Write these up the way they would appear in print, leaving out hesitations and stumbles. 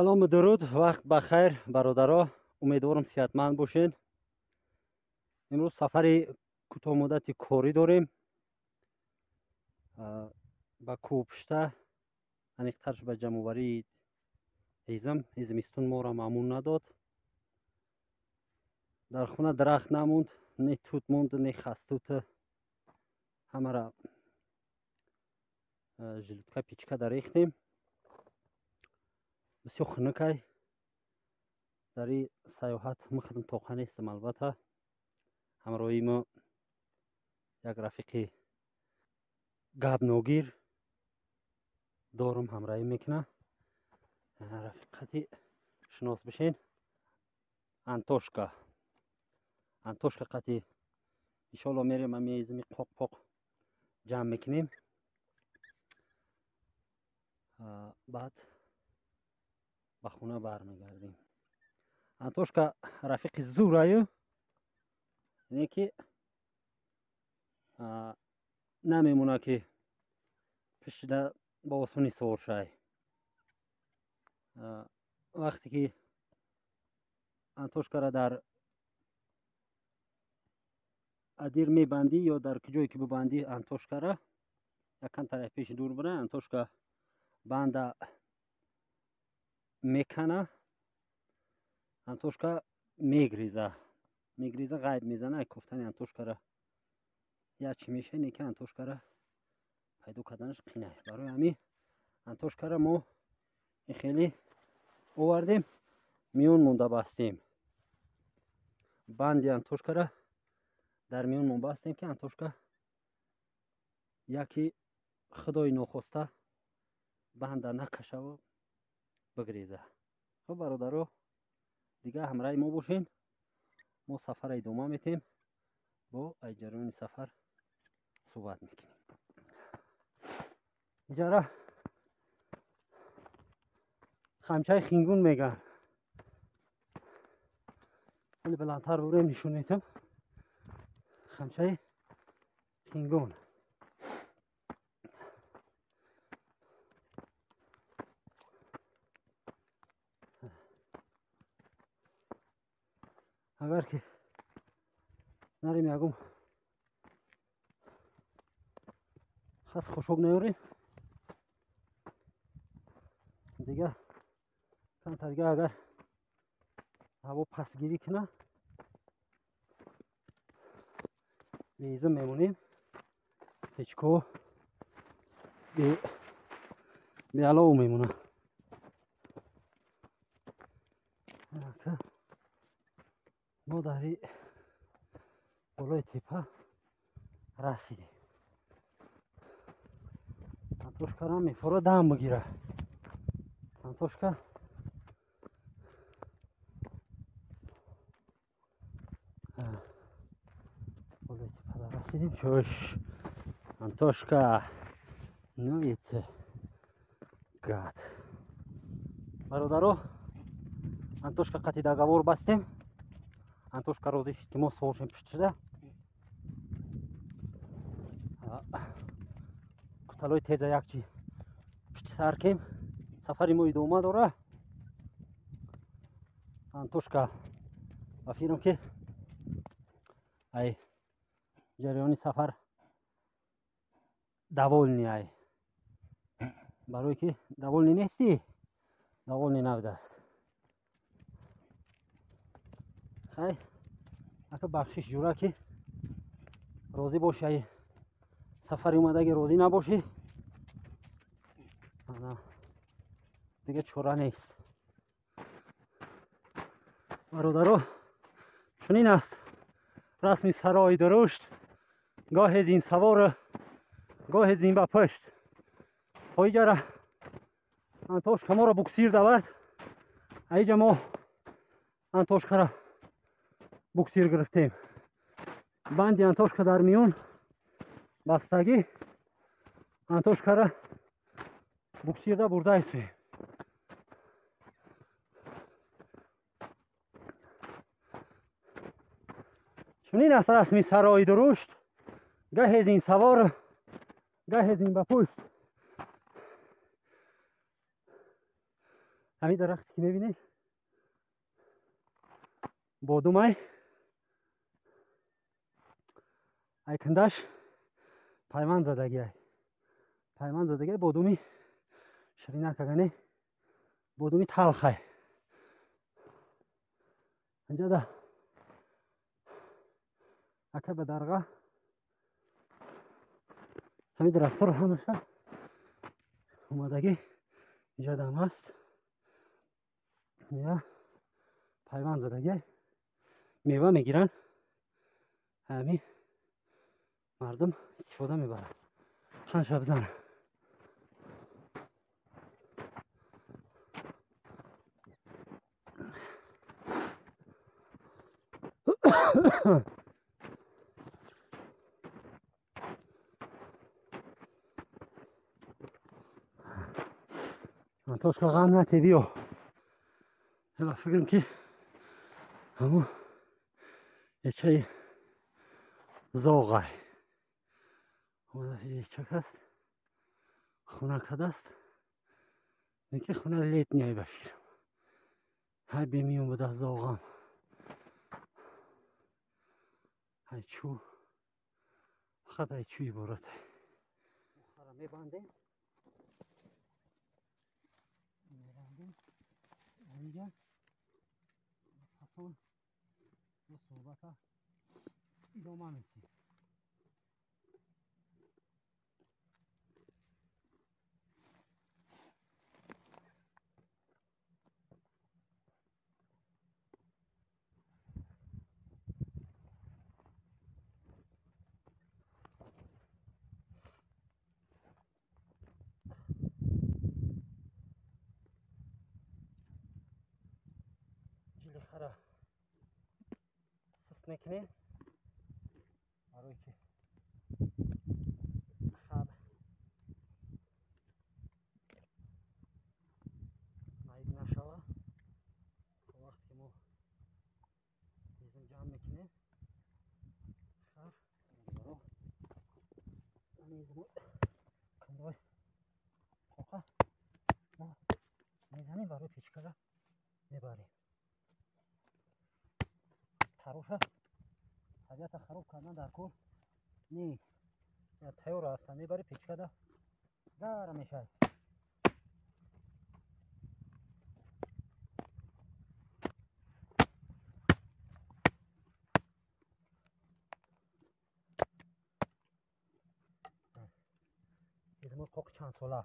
салом дуруд, вақт бахайр бародаро, умедворам сеҳатманд бошед. имрӯз сафари кӯтоҳмуддати корӣ дорем ба кӯҳпушта, аниқтарш ба ҷамъоварии ҳизм. зимистон моро маъмун надод, дар хона дарахт намонд, не тут монд, не хастута, ҳамара жилутка пичкада рехтем. бисёр хунукай дар ин саёҳат махдам тоқа нестам. албатта ҳамроҳи мо як рафиқи гапногир дорам, ҳамроҳӣ мекунам. рафиқати шинос бишен Антошка. Антошка қати иншоалло мерем амезими қоқ ҷамъ мекунем. баъд ба хона бармегардем. Антошка рафиқи зураю, ине ки намемона ки пешида ба осонӣ савор шай. вақте ки Антошкара дар адир мебандӣ ё дар куҷое ки бибандӣ Антошкара, якан тарафи пеши дур бурай, Антошка банда мекана, Антошка мегреза ғайб мезана. куфтани Антошкара як чӣ меша, ине ки Антошкара пайдо карданаш қина. барои ҳамин Антошкара мо хеле овардем, миён монда бастем. банди Антошкара дар миён мон бастем ки Антошка яки худои нохоста банда накашава бигреза. хуб бародаро, дигар ҳамраҳи мо бошен. мо сафара идома метем, бо ҷараёни сафар суҳбат мекунем. иҷара хамчаи хингун меган. хеле баландтар бурем нишон метам. хамчаи хингун. агар ки нарем ягум хас хушок наёрем, дигар кантарга агар ҳаво пастгирӣ куна, безим мемонем. ҳечко беалов мемонам. мо дар ин болои тепа расидем. Антошкара мефора дам бигира. Антошка болои тепа расидем. чӯш Антошка, ну это гад. бародаро, Антошка қати договор бастем. Антошка розӣ шуд ки мо савор шем пуштида. кӯталои теза якчи пушти сар кем. сафари мо идома дора. Антошка ба фирм ки ай ҷараёни сафар даволни ай. барое ки даволни нестӣ, даволни навдаст. хай ака бахшиш ҷура ки розӣ боши, ай сафари омадаги розӣ набошӣ, дига чора нест. бародаро, чунин аст расми сарои дурушт. гоҳе зин савору гоҳе зин ба пушт. ҳоиҷара Антошка моро буксир давард. аиҷа мо Антошкара буксир гирифтем. банди Антошка дар миён бастагӣ. Антошкара буксирда бурда истем. чунин аст расми сарои дурушт. гоҳе зин савору гоҳе зин ба пушт. همین درختی که میبینید بادومای ای کندش پیوند زدگی بادومی شیرینک اگنی بادومی تلخه اینجا ده اکه به درگاه همین درخت رو همشه اومدگی اینجا دم هست میوه پیوند زدگی میوه میگیرن همین مردم استفاده میبرن خان شب زن من توش که غم نتیدیو هلا فکرم که همون یه چای زوغه یه چک هست خونه کده است اینکه خونه لیت نیای بفیرم های بیمیون بوده زوغم های چو فقط های چوی بارده مخارا میبندیم اینجا پسون و صحبت ها ادامه میدیم جیلی خرا سست میکنیم برای که شب نایب نشوه وقتی که ما دیزل جمع میکنیم شب برو میزمون کندوی خوکا ما میزنیم برای پیچکره میبریم خروشه طبیعت خراب کردن در کور نیست یا تیور هستن میبری پیچکده در میشه کوک چند ساله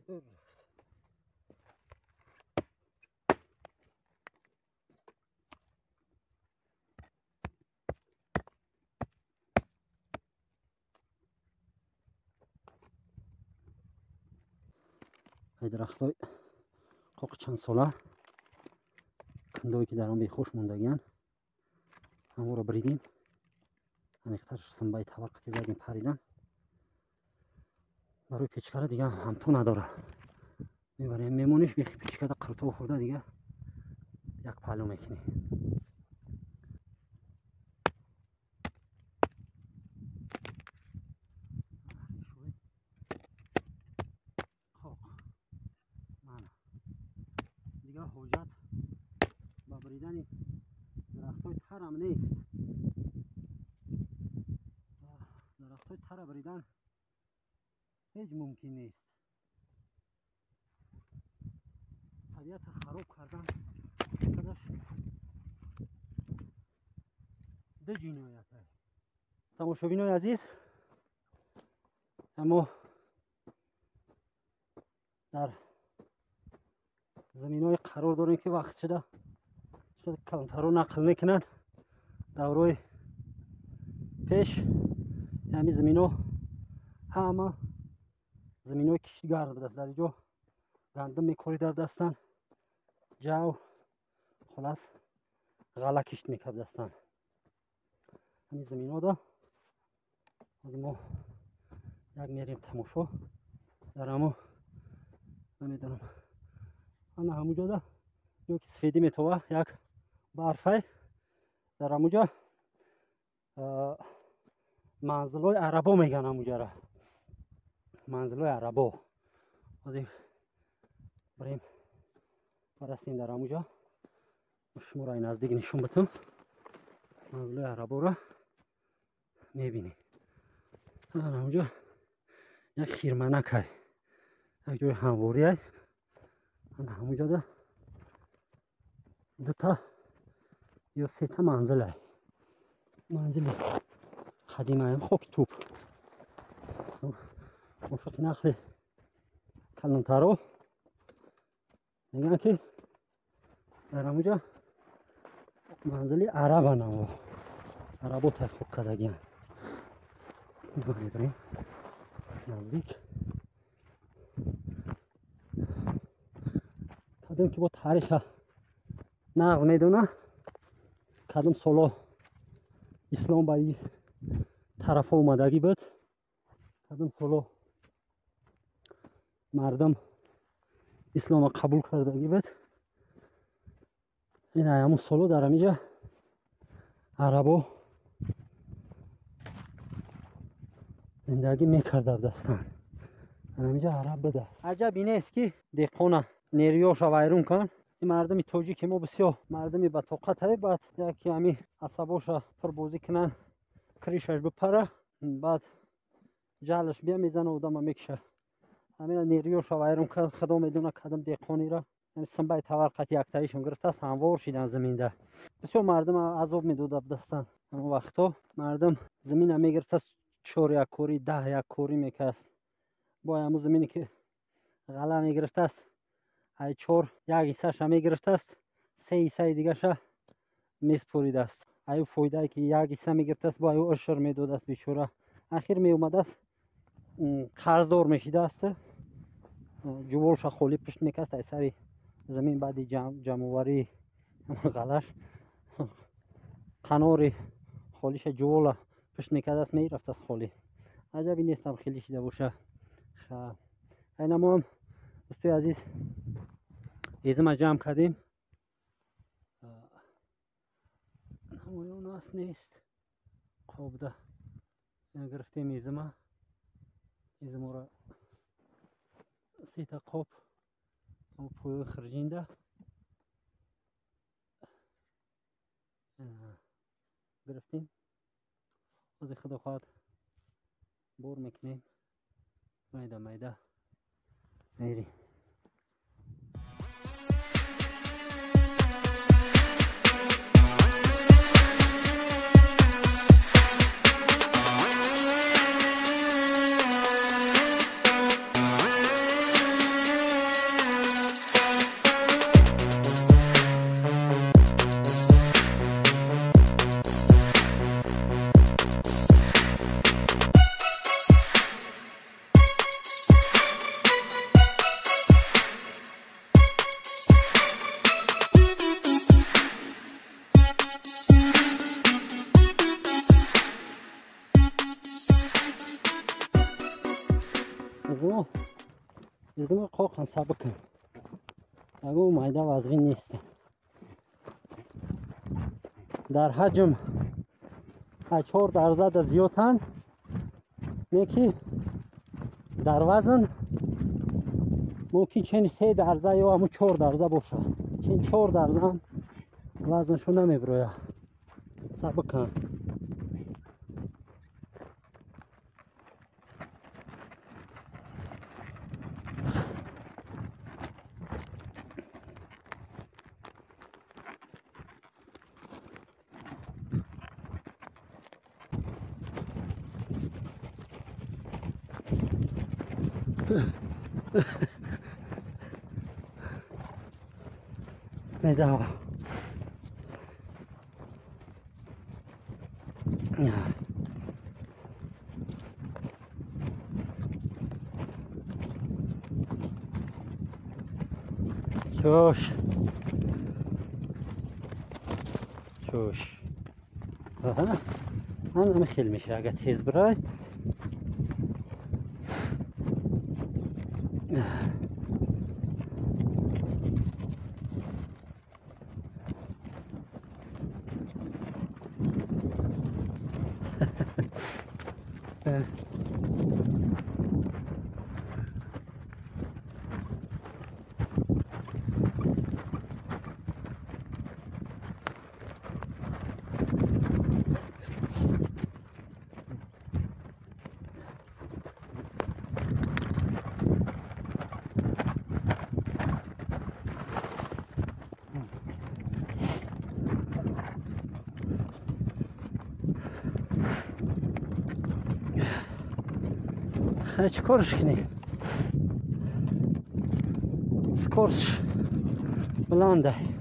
دور های درخت های کوک چند ساله کندوی که در آن بیخوش موندگیان همون رو بریدیم انیختر سنبای طبقتی زدیم پریدن برای پیچکره دیگه همتو نداره میبریم میمونیش بیخی پیچکره قرطو خورده دیگه یک پلو میکنی را حاجت با بریدن درختای تر هم نیست. درختای تر بریدن هیچ ممکن نیست. طبیعت خراب کردن خودش ده جنایت است. تماشابینای عزیز، اما در زمین های قرار داریم که وقت شده کلانتر رو نقل میکنن. دورای پیش همین زمین ها همه زمین های کشتیگر بود. در اینجا گندم میکاری در دستن، جو خلاص غله کشت میکرد دستن. همین زمین ها دا ما یک میریم تماشا در همو نمیدونم انا همونجا دا یک سفیدی میتوه یک برفه در همونجا منزلای عربا میگن. همونجا را منزلای عربا بریم برسیم در همونجا. شما را نزدیک نشون بدم. منزلای عربا را میبینی. همونجا یک خیرمنک های یک جای همواری های. همونجا دا دو تا یا سه تا منزل های. منزل قدیمه هم خوک توپ مفق نخل کلانترو میگن که در همونجا منزلی عرب هم عربو تحقیق کردگی هم. بریم نزدیک. کدوم که با تاریخ نقض میدونه کدوم سالا اسلام با این طرف اومدگی بود، کدوم سالا مردم اسلام قبول کردگی بود. این همون سالا در همینجا عربا زندگی میکرده دستن. در همینجا عرب بوده. عجب اینه است که دهقان نیرویاش ویرون کن. این مردم تاجیک ما بسیار مردمی با طاقت های، بعد یکی همین عصباش پر بازی کنن کریشش بپره، بعد جلش بیا میزنه و دم میکشه. همین نیرویاش ویرون کن. خدا میدونه کدام دهقانی را یعنی سنبای تورقت یک تایشون گرفته است هموار شدن زمین ده. بسیار مردم عذاب میداد دستن. اما وقتا مردم زمین میگرفته است 4 یک کوری 10 یک کوری میکرد. با همون زمینی که غله میگرفته است ای 4 یک حصهش میگرفته است، 3 حصه دیگه ش میسپرید است. ای فایده که یک حصه میگرفته است با او اشر میداد است بیچاره. اخیر می اومده است قرضدار میشیده است. جوالش خالی پشت میکست ای سری زمین بعد جمعواری غلش قناری خالیش جوال پشت میکرد است میرفت است خالی. عجبی نیستم خیلی شده باشه. اینا ما هم دوستای عزیز ایزم جمع کردیم. نمایان است نیست خوب ده گرفتیم ایزم را 3 تا قاب پوی خرجینده گرفتیم. از خدا خواهد بور میکنیم میده میده میریم. دیدم قاقن سبکم اگه مایده وزغی نیست. در حجم 4% زیادن یکی در وزن ممکن چنین 3% یا همون 4% باشه. چین 4 درزم وزنشو نمیبروه. صبر کن. میده آقا. چوش چوش. آها من خیلی میشه اگه تیز برای. چیکارش کنی؟ سکورش بلنده.